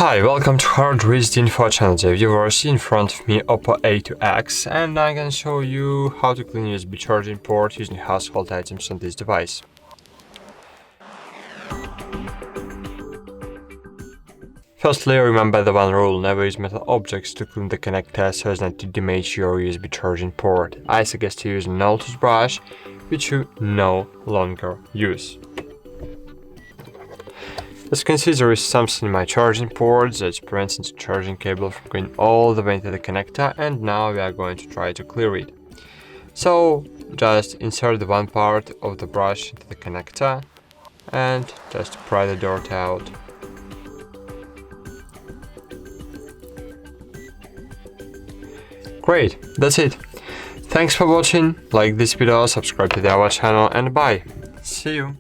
Hi, welcome to HardReset.Info channel, dear viewers. In front of me OPPO 8A2X, and I can show you how to clean USB charging port using household items on this device. Firstly, remember the one rule: never use metal objects to clean the connector so as not to damage your USB charging port. I suggest you use an old toothbrush, which you no longer use. As you can see, there is something in my charging port that prevents the charging cable from going all the way into the connector, and now we are going to try to clear it. So just insert the one part of the brush into the connector and just pry the dirt out. Great, that's it. Thanks for watching, like this video, subscribe to our channel, and bye. See you.